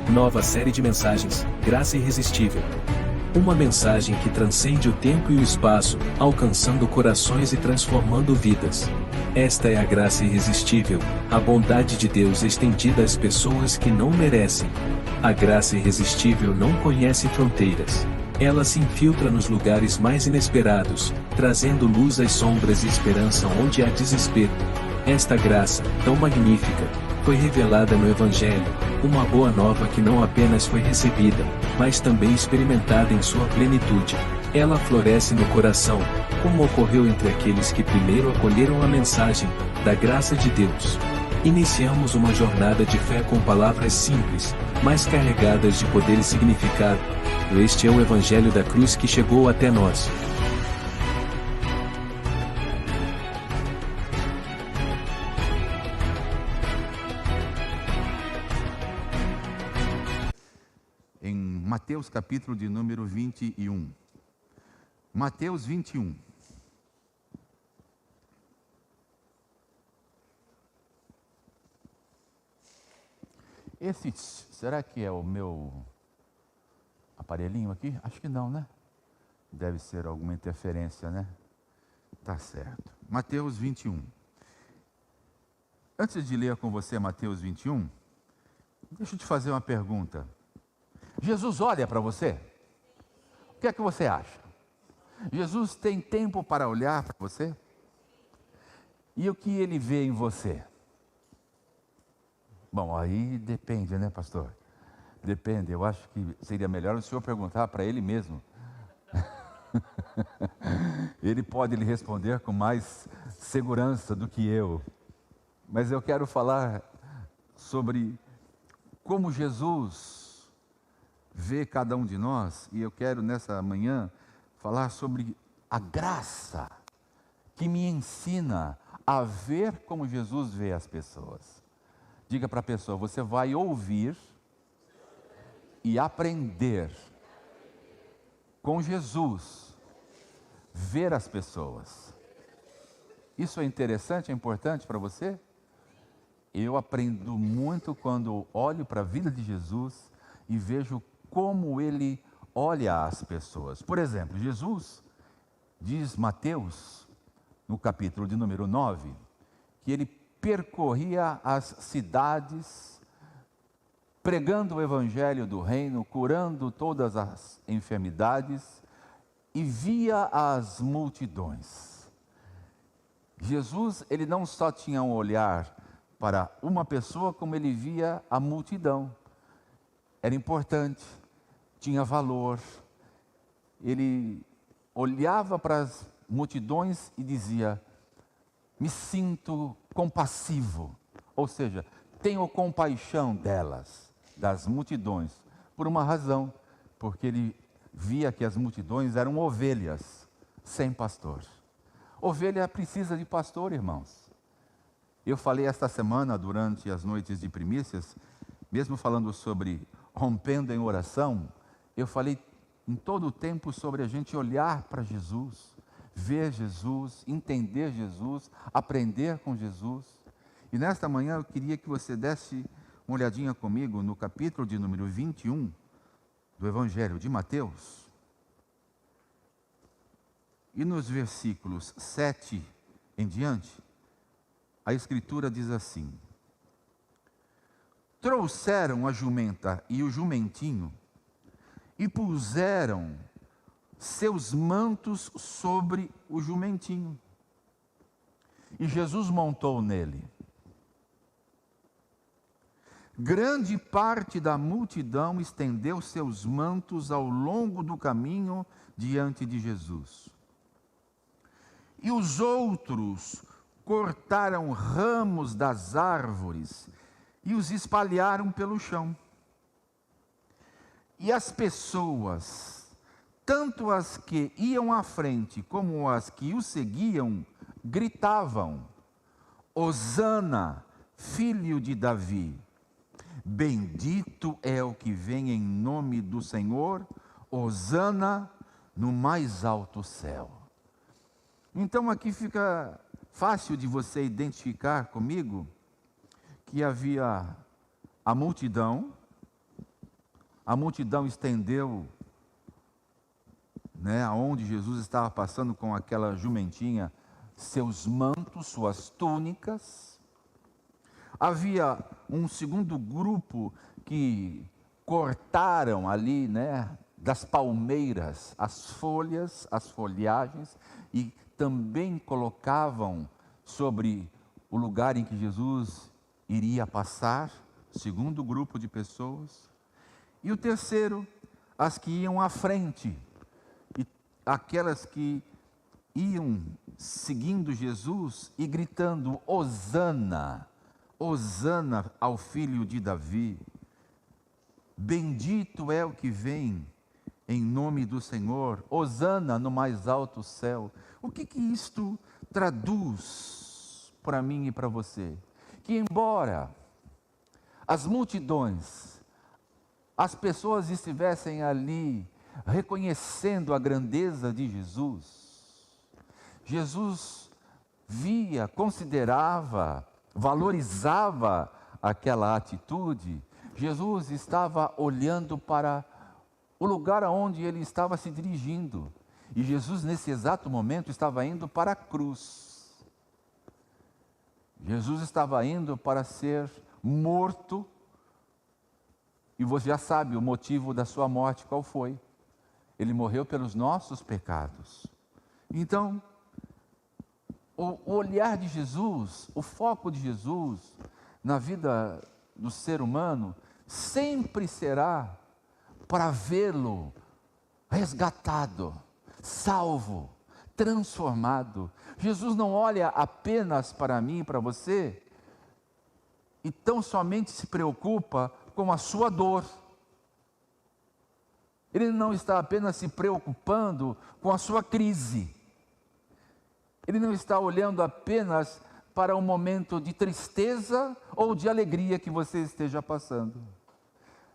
Nova série de mensagens, Graça Irresistível. Uma mensagem que transcende o tempo e o espaço, alcançando corações e transformando vidas. Esta é a graça irresistível, a bondade de Deus estendida às pessoas que não merecem. A graça irresistível não conhece fronteiras. Ela se infiltra nos lugares mais inesperados, trazendo luz às sombras e esperança onde há desespero. Esta graça, tão magnífica, foi revelada no Evangelho, uma boa nova que não apenas foi recebida, mas também experimentada em sua plenitude. Ela floresce no coração, como ocorreu entre aqueles que primeiro acolheram a mensagem da graça de Deus. Iniciamos uma jornada de fé com palavras simples, mas carregadas de poder e significado. Este é o Evangelho da Cruz que chegou até nós. Em Mateus capítulo de número 21. Mateus 21. Será que é o meu aparelhinho aqui? Acho que não, né? Deve ser alguma interferência, né? Tá certo. Mateus 21. Antes de ler com você Mateus 21, deixa eu te fazer uma pergunta. Jesus olha para você? O que é que você acha? Jesus tem tempo para olhar para você? E o que ele vê em você? Bom, aí depende, né, pastor? Depende, eu acho que seria melhor o senhor perguntar para ele mesmo. Ele pode lhe responder com mais segurança do que eu. Mas eu quero falar sobre como Jesus vê cada um de nós, e eu quero nessa manhã falar sobre a graça que me ensina a ver como Jesus vê as pessoas. Diga para a pessoa, você vai ouvir e aprender com Jesus, ver as pessoas. Isso é interessante, é importante para você? Eu aprendo muito quando olho para a vida de Jesus e vejo como ele olha as pessoas. Por exemplo, Jesus diz, Mateus, no capítulo de número 9, que ele percorria as cidades, pregando o evangelho do reino, curando todas as enfermidades e via as multidões. Jesus, ele não só tinha um olhar para uma pessoa, como ele via a multidão. Era importante, tinha valor. Ele olhava para as multidões e dizia, me sinto compassivo, ou seja, tenho compaixão delas, das multidões, por uma razão, porque ele via que as multidões eram ovelhas sem pastor. Ovelha precisa de pastor, irmãos. Eu falei esta semana, durante as noites de primícias, mesmo falando sobre rompendo em oração, eu falei em todo o tempo sobre a gente olhar para Jesus, ver Jesus, entender Jesus, aprender com Jesus. E nesta manhã eu queria que você desse uma olhadinha comigo no capítulo de número 21 do Evangelho de Mateus. E nos versículos 7 em diante, a Escritura diz assim: trouxeram a jumenta e o jumentinho e puseram seus mantos sobre o jumentinho. E Jesus montou nele. Grande parte da multidão estendeu seus mantos ao longo do caminho diante de Jesus. E os outros cortaram ramos das árvores e os espalharam pelo chão. E as pessoas, tanto as que iam à frente como as que o seguiam, gritavam: Hosana, filho de Davi. Bendito é o que vem em nome do Senhor, Hosana no mais alto céu. Então aqui fica fácil de você identificar comigo que havia a multidão, a multidão estendeu, aonde Jesus estava passando com aquela jumentinha, seus mantos, suas túnicas. Havia um segundo grupo que cortaram ali, das palmeiras, as folhas, as folhagens, e também colocavam sobre o lugar em que Jesus iria passar, segundo grupo de pessoas. E o terceiro, as que iam à frente, e aquelas que iam seguindo Jesus e gritando: Hosana, Hosana ao filho de Davi. Bendito é o que vem em nome do Senhor, Hosana no mais alto céu. O que isto traduz para mim e para você? Que embora as multidões, as pessoas estivessem ali reconhecendo a grandeza de Jesus, Jesus via, considerava, valorizava aquela atitude. Jesus estava olhando para o lugar aonde ele estava se dirigindo. E Jesus, nesse exato momento, estava indo para a cruz. Jesus estava indo para ser morto. E você já sabe o motivo da sua morte, qual foi? Ele morreu pelos nossos pecados. Então, o olhar de Jesus, o foco de Jesus na vida do ser humano, sempre será para vê-lo resgatado, salvo, transformado. Jesus não olha apenas para mim e para você, e tão somente se preocupa com a sua dor. Ele não está apenas se preocupando com a sua crise. Ele não está olhando apenas para um momento de tristeza ou de alegria que você esteja passando.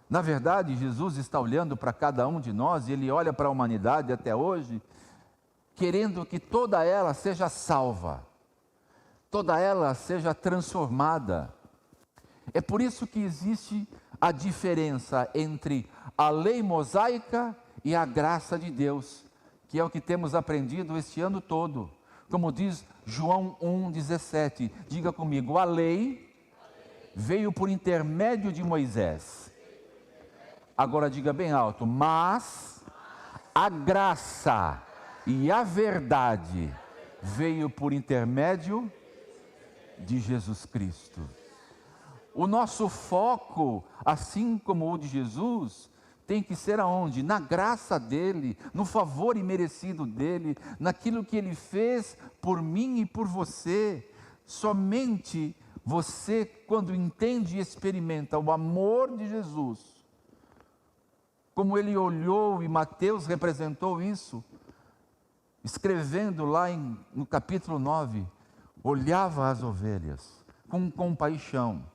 Na verdade, Jesus está olhando para cada um de nós, e Ele olha para a humanidade até hoje, querendo que toda ela seja salva, toda ela seja transformada. É por isso que existe a diferença entre a lei mosaica e a graça de Deus, que é o que temos aprendido este ano todo. Como diz João 1,17, diga comigo: a lei veio por intermédio de Moisés. Agora diga bem alto: mas a graça e a verdade veio por intermédio de Jesus Cristo. O nosso foco, assim como o de Jesus, tem que ser aonde? Na graça dele, no favor imerecido dele, naquilo que ele fez por mim e por você. Somente você, quando entende e experimenta o amor de Jesus, como ele olhou, e Mateus representou isso, escrevendo lá no capítulo 9, olhava as ovelhas com compaixão.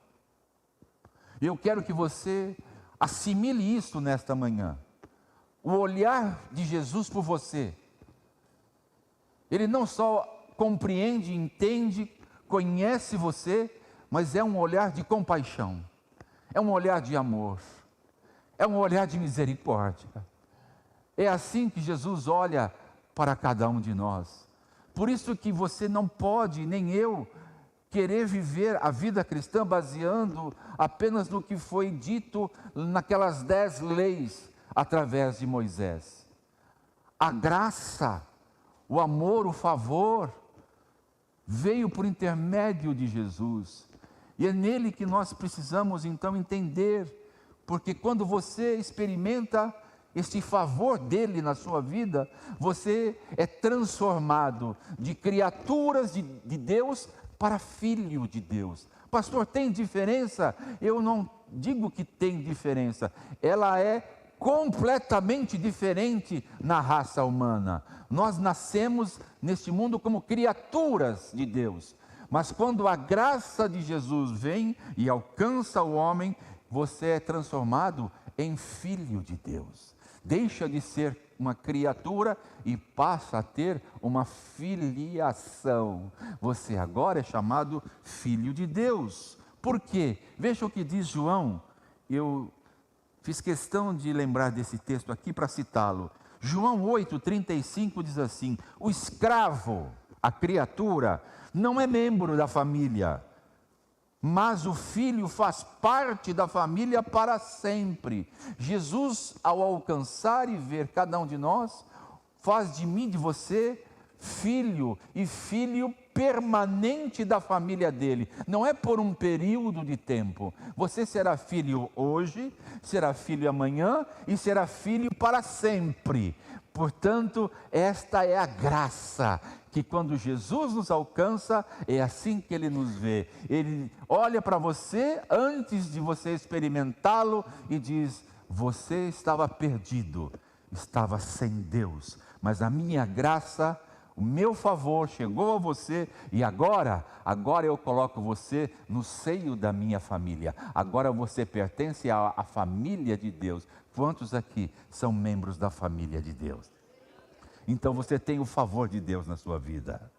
Eu quero que você assimile isso nesta manhã. O olhar de Jesus por você. Ele não só compreende, entende, conhece você, mas é um olhar de compaixão. É um olhar de amor. É um olhar de misericórdia. É assim que Jesus olha para cada um de nós. Por isso que você não pode, nem eu, querer viver a vida cristã baseando apenas no que foi dito naquelas 10 leis através de Moisés. A graça, o amor, o favor veio por intermédio de Jesus. E é nele que nós precisamos então entender, porque quando você experimenta este favor dele na sua vida, você é transformado de criaturas de Deus para filho de Deus. Pastor, tem diferença? Eu não digo que tem diferença. Ela é completamente diferente na raça humana. Nós nascemos neste mundo como criaturas de Deus. Mas quando a graça de Jesus vem e alcança o homem, você é transformado em filho de Deus. Deixa de ser uma criatura e passa a ter uma filiação. Você agora é chamado filho de Deus. Por quê? Veja o que diz João. Eu Fiz questão de lembrar desse texto aqui para citá-lo. João 8,35 diz assim: o escravo, a criatura, não é membro da família, mas o filho faz parte da família para sempre. Jesus, ao alcançar e ver cada um de nós, faz de mim, de você, filho, e filho permanente da família dele. Não é por um período de tempo. Você será filho hoje, será filho amanhã e será filho para sempre. Portanto, esta é a graça, que quando Jesus nos alcança, é assim que Ele nos vê. Ele olha para você antes de você experimentá-lo e diz: você estava perdido, estava sem Deus, mas a minha graça, o meu favor chegou a você e agora eu coloco você no seio da minha família. Agora você pertence à família de Deus. Quantos aqui são membros da família de Deus? Então você tem o favor de Deus na sua vida.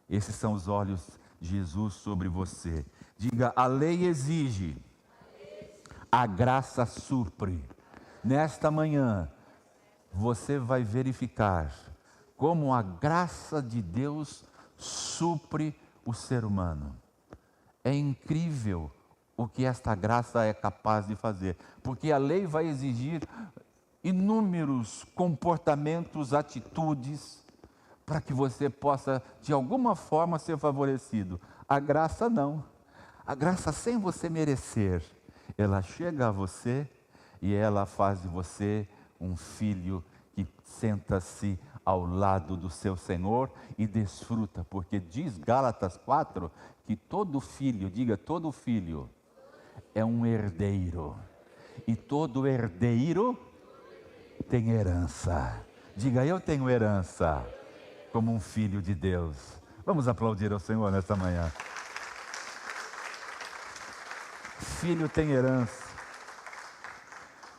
Esses são os olhos de Jesus sobre você. Diga: a lei exige, a graça supre. Nesta manhã, você vai verificar como a graça de Deus supre o ser humano. É incrível o que esta graça é capaz de fazer, porque a lei vai exigir inúmeros comportamentos, atitudes, para que você possa, de alguma forma, ser favorecido. A graça não. A graça, sem você merecer, ela chega a você e ela faz de você um filho que senta-se ao lado do seu Senhor e desfruta, porque diz Gálatas 4 que todo filho, diga todo filho, é um herdeiro, e todo herdeiro tem herança. Diga: eu tenho herança como um filho de Deus. Vamos aplaudir ao Senhor nesta manhã. Filho tem herança.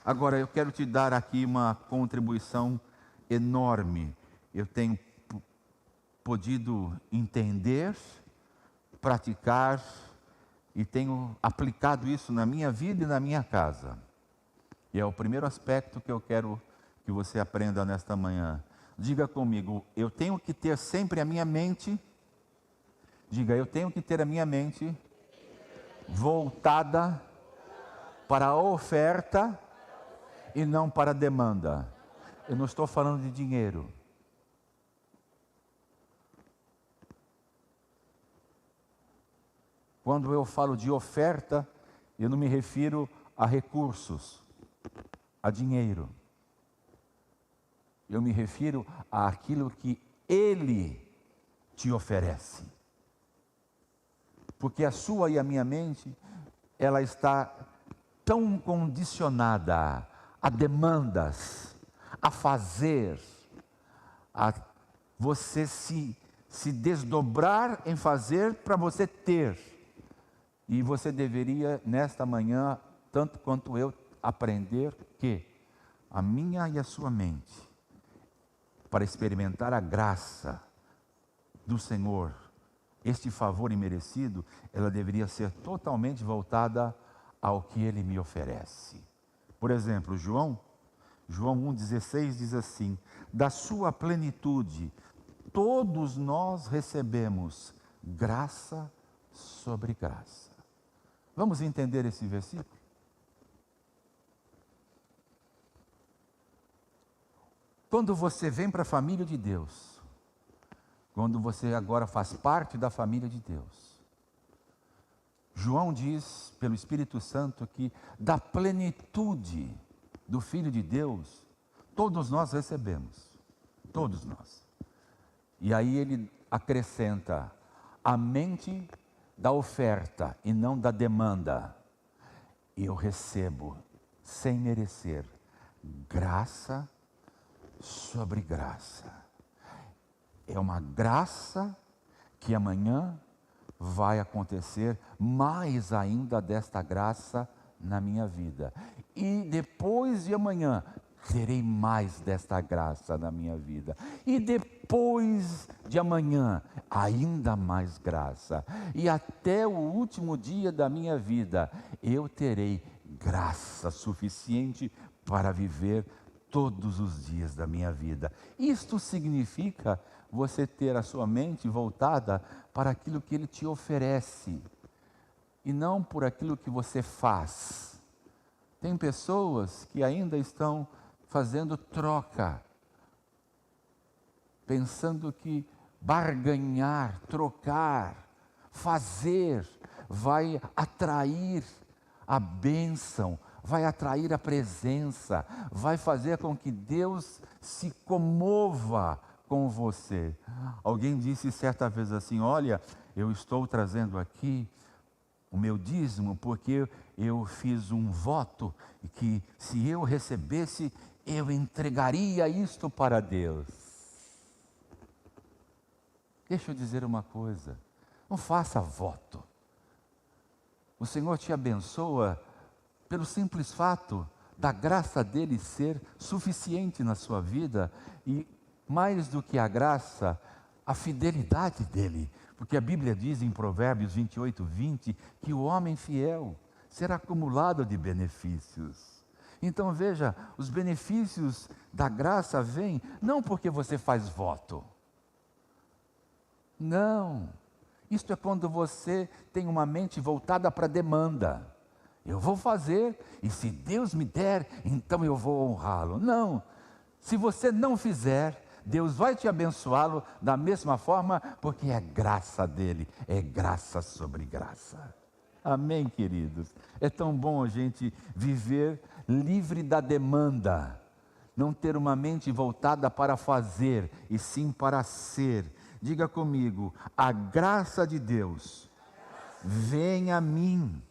Agora eu quero te dar aqui uma contribuição enorme. Eu tenho podido entender, praticar e tenho aplicado isso na minha vida e na minha casa. E é o primeiro aspecto que eu quero que você aprenda nesta manhã. Diga comigo: eu tenho que ter sempre a minha mente. Diga: eu tenho que ter a minha mente voltada para a oferta e não para a demanda. Eu não estou falando de dinheiro. Quando eu falo de oferta, eu não me refiro a recursos, a dinheiro. Eu me refiro àquilo que Ele te oferece. Porque a sua e a minha mente, ela está tão condicionada a demandas, a fazer, a você se desdobrar em fazer para você ter. E você deveria, nesta manhã, tanto quanto eu, aprender que a minha e a sua mente, para experimentar a graça do Senhor, este favor imerecido, ela deveria ser totalmente voltada ao que Ele me oferece. Por exemplo, João 1,16 diz assim: da sua plenitude, todos nós recebemos graça sobre graça. Vamos entender esse versículo? Quando você vem para a família de Deus, quando você agora faz parte da família de Deus, João diz, pelo Espírito Santo, que da plenitude do Filho de Deus, todos nós recebemos, todos nós. E aí ele acrescenta a mente da oferta e não da demanda. Eu recebo, sem merecer, graça sobre graça. É uma graça que amanhã vai acontecer mais ainda desta graça na minha vida. E depois de amanhã, terei mais desta graça na minha vida. E depois de amanhã, ainda mais graça. E até o último dia da minha vida, eu terei graça suficiente para viver todos os dias da minha vida. Isto significa você ter a sua mente voltada para aquilo que Ele te oferece e não por aquilo que você faz. Tem pessoas que ainda estão fazendo troca, pensando que barganhar, trocar, fazer vai atrair a bênção, vai atrair a presença, vai fazer com que Deus se comova com você. Alguém disse certa vez assim: olha, eu estou trazendo aqui o meu dízimo porque eu fiz um voto e que se eu recebesse, eu entregaria isto para Deus. Deixa eu dizer uma coisa, não faça voto. O Senhor te abençoa pelo simples fato da graça dele ser suficiente na sua vida e, mais do que a graça, a fidelidade dele. Porque a Bíblia diz em Provérbios 28:20 que o homem fiel será acumulado de benefícios. Então veja, os benefícios da graça vêm não porque você faz voto. Não. Isto é quando você tem uma mente voltada para a demanda. Eu vou fazer e se Deus me der, então eu vou honrá-lo. Não. Se você não fizer, Deus vai te abençoá-lo da mesma forma, porque é graça dele, é graça sobre graça. Amém, queridos? É tão bom a gente viver livre da demanda, não ter uma mente voltada para fazer, e sim para ser. Diga comigo: a graça de Deus vem a mim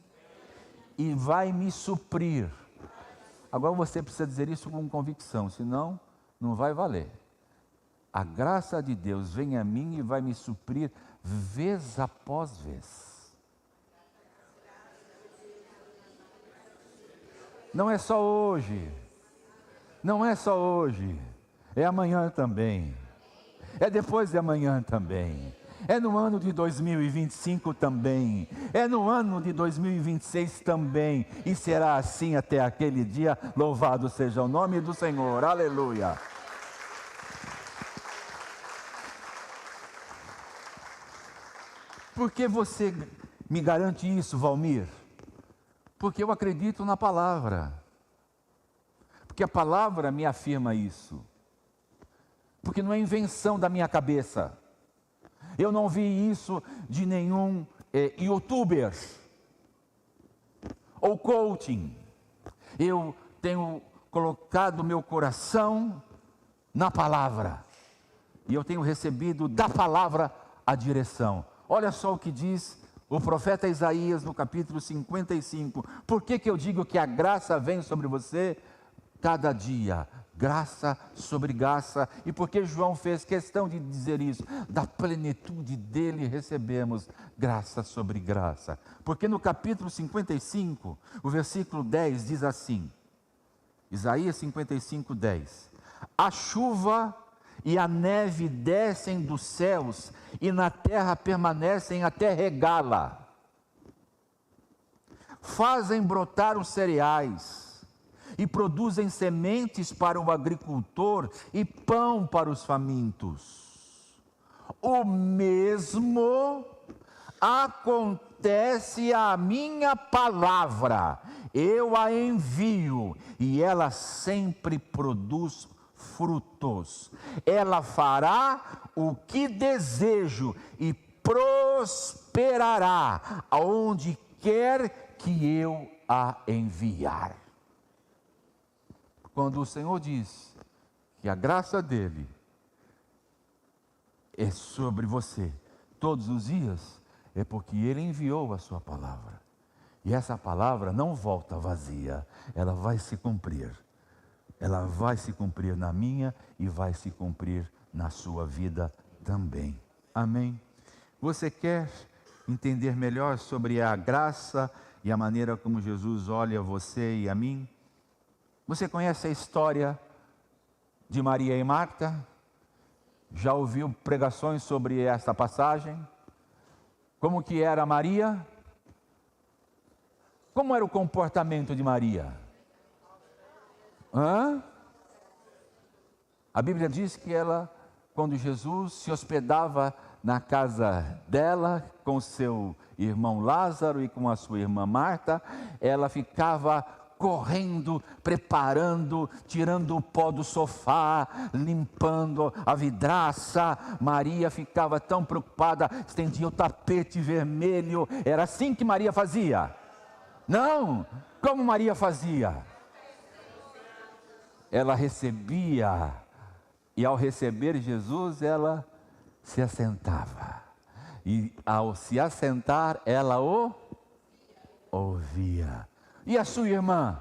e vai me suprir. Agora você precisa dizer isso com convicção, senão não vai valer. A graça de Deus vem a mim e vai me suprir vez após vez. Não é só hoje, não é só hoje, é amanhã também, é depois de amanhã também, é no ano de 2025 também, é no ano de 2026 também, e será assim até aquele dia. Louvado seja o nome do Senhor, aleluia. Por que você me garante isso, Valmir? Porque eu acredito na palavra. Porque a palavra me afirma isso. Porque não é invenção da minha cabeça. Eu não vi isso de nenhum youtuber ou coaching. Eu tenho colocado meu coração na palavra. E eu tenho recebido da palavra a direção. Olha só o que diz o profeta Isaías no capítulo 55. Por que eu digo que a graça vem sobre você cada dia? Graça sobre graça. E por que João fez questão de dizer isso? Da plenitude dele recebemos graça sobre graça. Porque no capítulo 55, o versículo 10 diz assim, Isaías 55, 10. A chuva e a neve descem dos céus e na terra permanecem até regá-la. Fazem brotar os cereais e produzem sementes para o agricultor e pão para os famintos. O mesmo acontece à minha palavra. Eu a envio e ela sempre produz frutos. Ela fará o que desejo e prosperará aonde quer que eu a enviar. Quando o Senhor diz que a graça dele é sobre você todos os dias, é porque ele enviou a sua palavra. E essa palavra não volta vazia, ela vai se cumprir. Ela vai se cumprir na minha e vai se cumprir na sua vida também. Amém? Você quer entender melhor sobre a graça e a maneira como Jesus olha você e a mim? Você conhece a história de Maria e Marta? Já ouviu pregações sobre esta passagem? Como que era Maria? Como era o comportamento de Maria? A Bíblia diz que ela, quando Jesus se hospedava na casa dela, com seu irmão Lázaro e com a sua irmã Marta, ela ficava correndo, preparando, tirando o pó do sofá, limpando a vidraça. Maria ficava tão preocupada, estendia o tapete vermelho. Era assim que Maria fazia? Não! Como Maria fazia? Ela recebia, e ao receber Jesus, ela se assentava. E ao se assentar, ela o ouvia. E a sua irmã?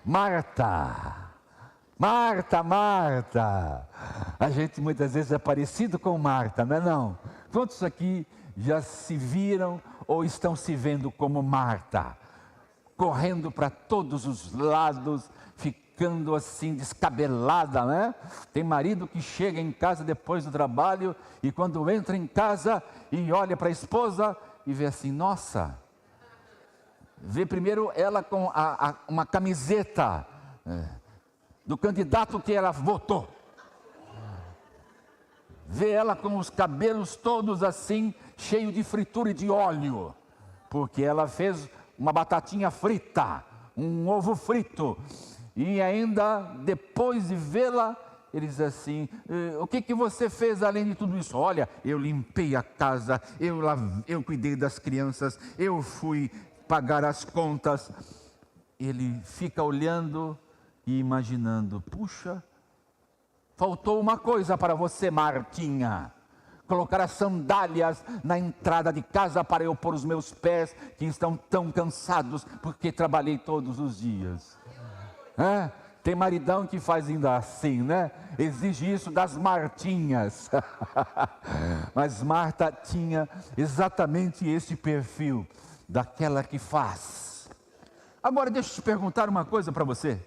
Marta. Marta, Marta. A gente muitas vezes é parecido com Marta, não é não? Quantos aqui já se viram ou estão se vendo como Marta? Correndo para todos os lados, ficando assim descabelada, né? Tem marido que chega em casa depois do trabalho e quando entra em casa e olha para a esposa e vê assim, nossa, vê primeiro ela com uma camiseta do candidato que ela votou, vê ela com os cabelos todos assim, cheio de fritura e de óleo, porque ela fez uma batatinha frita, um ovo frito. E ainda depois de vê-la, ele diz assim, o que você fez além de tudo isso? Olha, eu limpei a casa, eu cuidei das crianças, eu fui pagar as contas. Ele fica olhando e imaginando, puxa, faltou uma coisa para você, Martinha. Colocar as sandálias na entrada de casa para eu pôr os meus pés, que estão tão cansados, porque trabalhei todos os dias. Tem maridão que faz ainda assim, né? Exige isso das Martinhas. Mas Marta tinha exatamente esse perfil, daquela que faz. Agora deixa eu te perguntar uma coisa para você.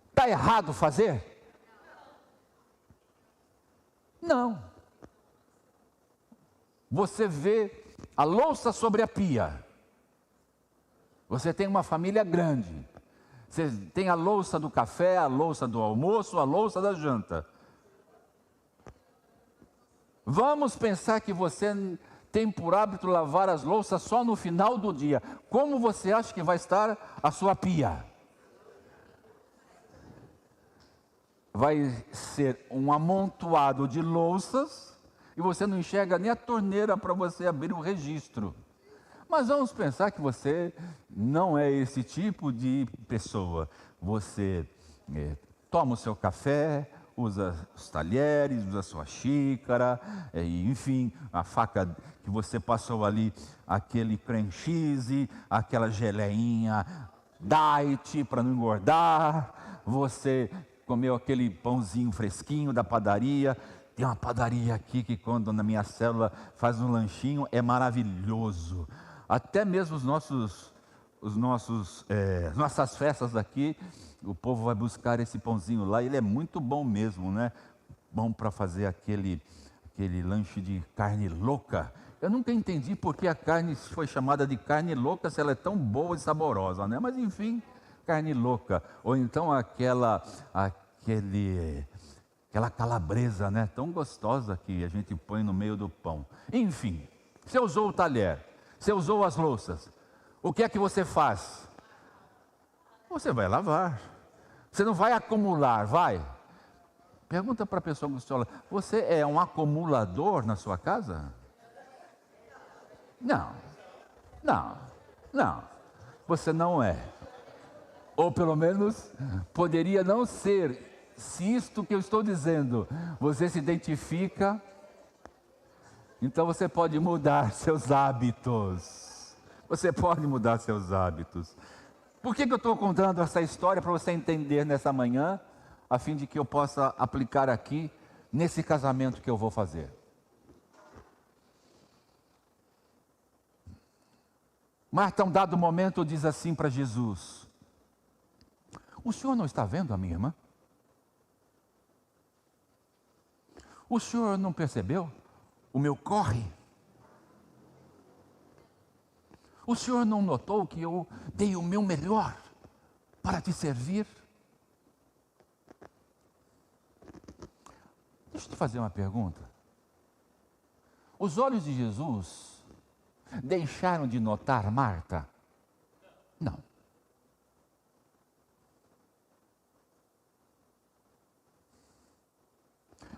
Está errado fazer? Não. Você vê a louça sobre a pia. Você tem uma família grande. Você tem a louça do café, a louça do almoço, a louça da janta. Vamos pensar que você tem por hábito lavar as louças só no final do dia. Como você acha que vai estar a sua pia? Vai ser um amontoado de louças e você não enxerga nem a torneira para você abrir o registro. Mas vamos pensar que você não é esse tipo de pessoa. Você toma o seu café, usa os talheres, usa a sua xícara, enfim, a faca que você passou ali, aquele cream cheese, aquela geleinha diet para não engordar. Você comeu aquele pãozinho fresquinho da padaria. Tem uma padaria aqui que quando na minha célula faz um lanchinho é maravilhoso. Até mesmo nossas festas aqui, o povo vai buscar esse pãozinho lá, ele é muito bom mesmo, né? Bom para fazer aquele lanche de carne louca. Eu nunca entendi por que a carne foi chamada de carne louca, se ela é tão boa e saborosa, né? Mas enfim, carne louca. Ou então aquela calabresa, né? Tão gostosa que a gente põe no meio do pão. Enfim, você usou o talher. Você usou as louças, o que é que você faz? Você vai lavar, você não vai acumular, vai? Pergunta para a pessoa que você olha, você é um acumulador na sua casa? Não, você não é. Ou pelo menos, poderia não ser, se isto que eu estou dizendo, você se identifica. Então você pode mudar seus hábitos. Você pode mudar seus hábitos. Por que eu estou contando essa história? Para você entender nessa manhã, a fim de que eu possa aplicar aqui, nesse casamento que eu vou fazer. Marta, um dado momento, diz assim para Jesus: o senhor não está vendo a minha irmã? O senhor não percebeu o meu corre? O Senhor não notou que eu dei o meu melhor para te servir? Deixa eu te fazer uma pergunta. Os olhos de Jesus deixaram de notar Marta? Não.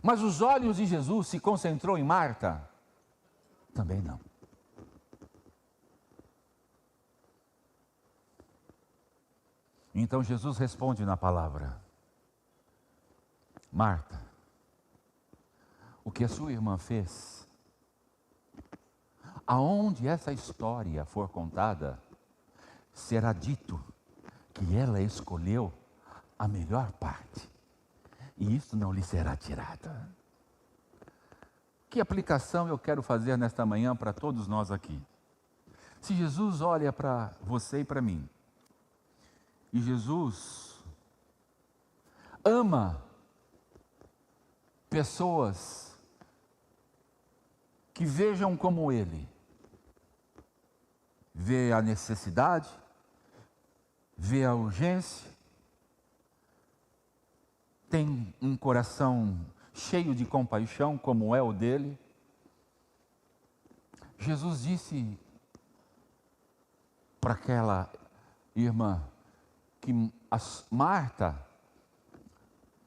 Mas os olhos de Jesus se concentrou em Marta? Também não. Então Jesus responde na palavra: Marta, o que a sua irmã fez, aonde essa história for contada, será dito que ela escolheu a melhor parte, e isso não lhe será tirado. Que aplicação eu quero fazer nesta manhã para todos nós aqui? Se Jesus olha para você e para mim, e Jesus ama pessoas que vejam como Ele, vê a necessidade, vê a urgência, tem um coração cheio de compaixão, como é o dele. Jesus disse para aquela irmã que Marta,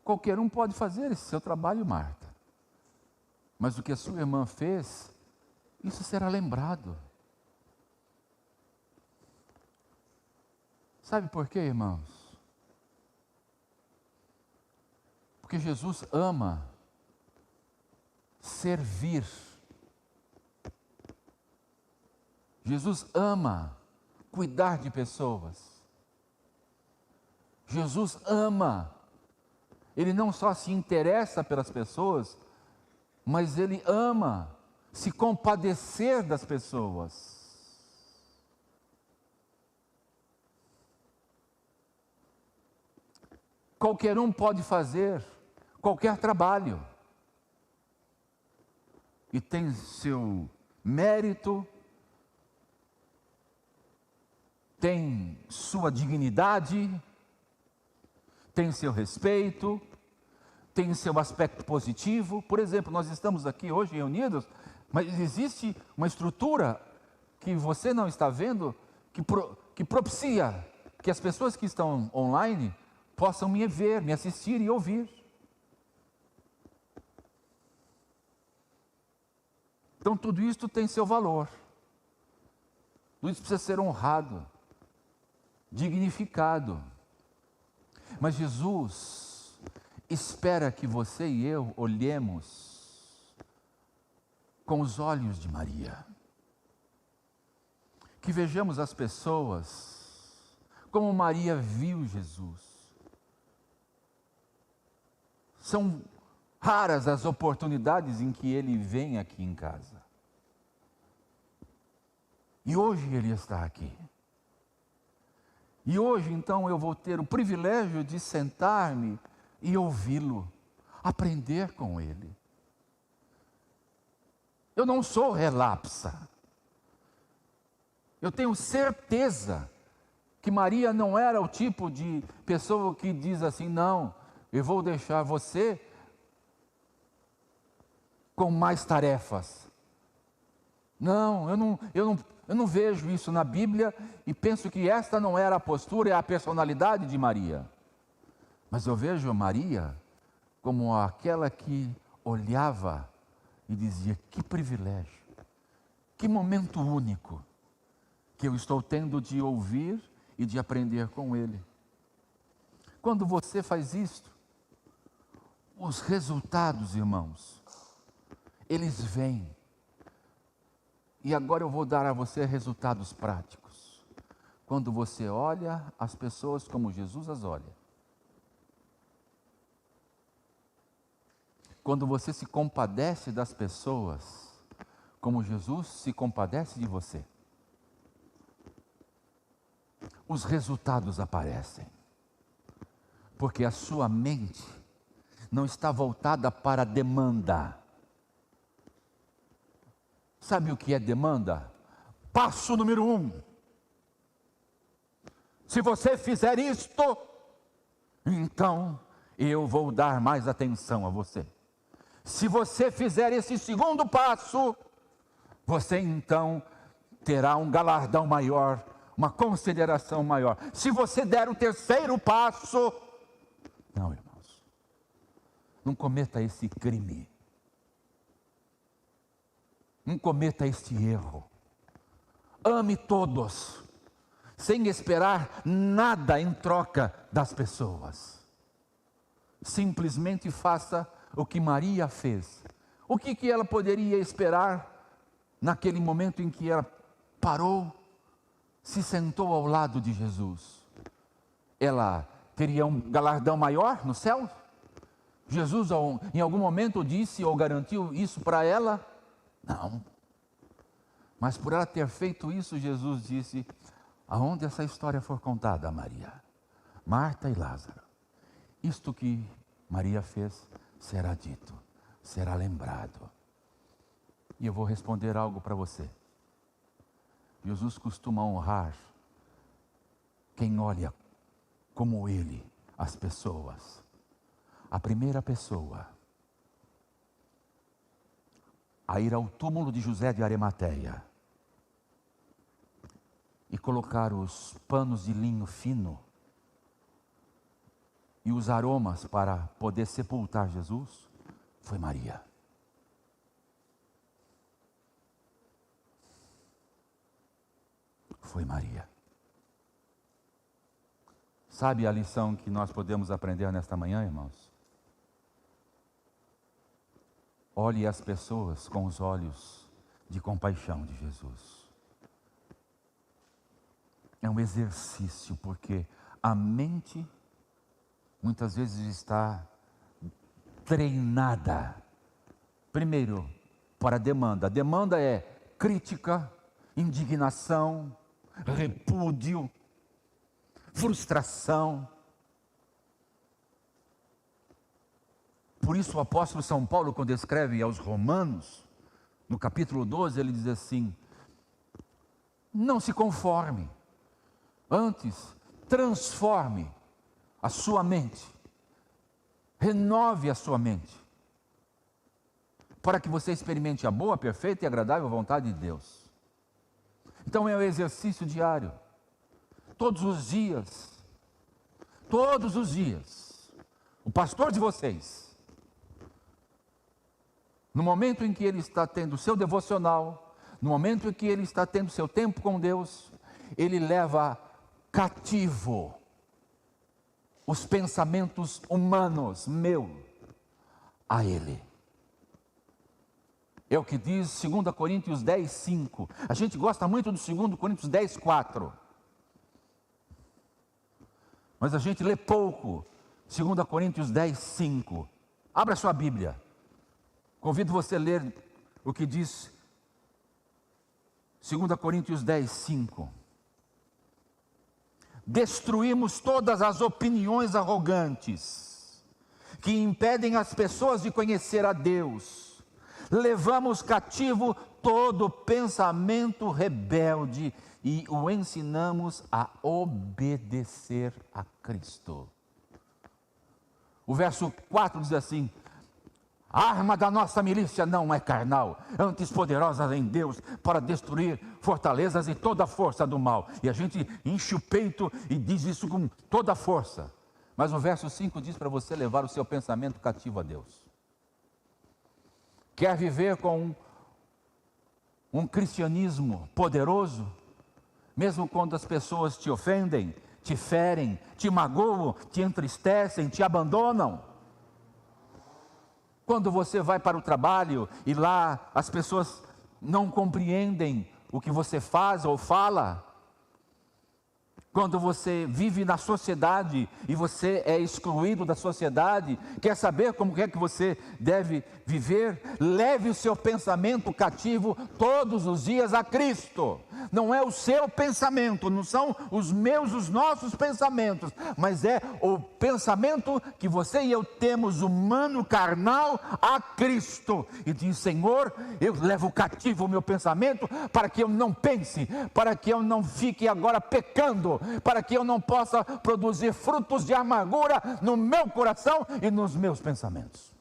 qualquer um pode fazer esse seu trabalho, Marta, mas o que a sua irmã fez, isso será lembrado. Sabe por quê, irmãos? Porque Jesus ama servir. Jesus ama cuidar de pessoas. Jesus ama. Ele não só se interessa pelas pessoas, mas Ele ama se compadecer das pessoas. Qualquer um pode fazer qualquer trabalho, e tem seu mérito, tem sua dignidade, tem seu respeito, tem seu aspecto positivo. Por exemplo, nós estamos aqui hoje reunidos, mas existe uma estrutura que você não está vendo, que propicia que as pessoas que estão online possam me ver, me assistir e ouvir. Então tudo isso tem seu valor. Tudo isso precisa ser honrado, dignificado. Mas Jesus espera que você e eu olhemos com os olhos de Maria. Que vejamos as pessoas como Maria viu Jesus. São raras as oportunidades em que Ele vem aqui em casa. E hoje Ele está aqui. E hoje, então, eu vou ter o privilégio de sentar-me e ouvi-lo, aprender com Ele. Eu não sou relapsa. Eu tenho certeza que Maria não era o tipo de pessoa que diz assim: não, eu vou deixar você com mais tarefas. Não, eu não vejo isso na Bíblia, e penso que esta não era a postura e a personalidade de Maria. Mas eu vejo Maria como aquela que olhava e dizia: que privilégio, que momento único que eu estou tendo de ouvir e de aprender com Ele. Quando você faz isto, os resultados, irmãos, eles vêm. E agora eu vou dar a você resultados práticos. Quando você olha as pessoas como Jesus as olha. Quando você se compadece das pessoas como Jesus se compadece de você. Os resultados aparecem. Porque a sua mente não está voltada para a demanda. Sabe o que é demanda? Passo número 1, Se você fizer isto, então eu vou dar mais atenção a você. Se você fizer esse segundo passo, você então terá um galardão maior, uma consideração maior. Se você der o terceiro passo, não, irmãos, não cometa esse crime. Não cometa este erro. Ame todos, sem esperar nada em troca das pessoas. Simplesmente faça o que Maria fez. O que ela poderia esperar naquele momento em que ela parou, se sentou ao lado de Jesus? Ela teria um galardão maior no céu? Jesus em algum momento disse ou garantiu isso para ela? Não. Mas por ela ter feito isso, Jesus disse: aonde essa história for contada a Maria, Marta e Lázaro, isto que Maria fez será dito, será lembrado. E eu vou responder algo para você. Jesus costuma honrar quem olha como Ele as pessoas. A primeira pessoa a ir ao túmulo de José de Arimateia e colocar os panos de linho fino e os aromas para poder sepultar Jesus, foi Maria. Foi Maria. Sabe a lição que nós podemos aprender nesta manhã, irmãos? Olhe as pessoas com os olhos de compaixão de Jesus. É um exercício, porque a mente muitas vezes está treinada, primeiro, para a demanda. A demanda é crítica, indignação, repúdio, frustração. Por isso o apóstolo São Paulo, quando escreve aos Romanos, no capítulo 12, ele diz assim: não se conforme, antes transforme a sua mente, renove a sua mente, para que você experimente a boa, perfeita e agradável vontade de Deus. Então é um exercício diário, todos os dias, o pastor de vocês, no momento em que ele está tendo o seu devocional, no momento em que ele está tendo seu tempo com Deus, ele leva cativo os pensamentos humanos, a ele. É o que diz 2 Coríntios 10, 5. A gente gosta muito do 2 Coríntios 10, 4. Mas a gente lê pouco 2 Coríntios 10, 5. Abra sua Bíblia. Convido você a ler o que diz 2 Coríntios 10, 5. Destruímos todas as opiniões arrogantes que impedem as pessoas de conhecer a Deus. Levamos cativo todo pensamento rebelde e o ensinamos a obedecer a Cristo. O verso 4 diz assim: a arma da nossa milícia não é carnal, antes poderosa em Deus para destruir fortalezas e toda a força do mal. E a gente enche o peito e diz isso com toda a força. Mas o verso 5 diz para você levar o seu pensamento cativo a Deus. Quer viver com um cristianismo poderoso, mesmo quando as pessoas te ofendem, te ferem, te magoam, te entristecem, te abandonam? Quando você vai para o trabalho e lá as pessoas não compreendem o que você faz ou fala? Quando você vive na sociedade e você é excluído da sociedade, quer saber como é que você deve viver? Leve o seu pensamento cativo todos os dias a Cristo. Não é o seu pensamento, não são os meus, os nossos pensamentos, mas é o pensamento que você e eu temos, humano, carnal, a Cristo. E diz: Senhor, eu levo cativo o meu pensamento para que eu não pense, para que eu não fique agora pecando, para que eu não possa produzir frutos de amargura no meu coração e nos meus pensamentos.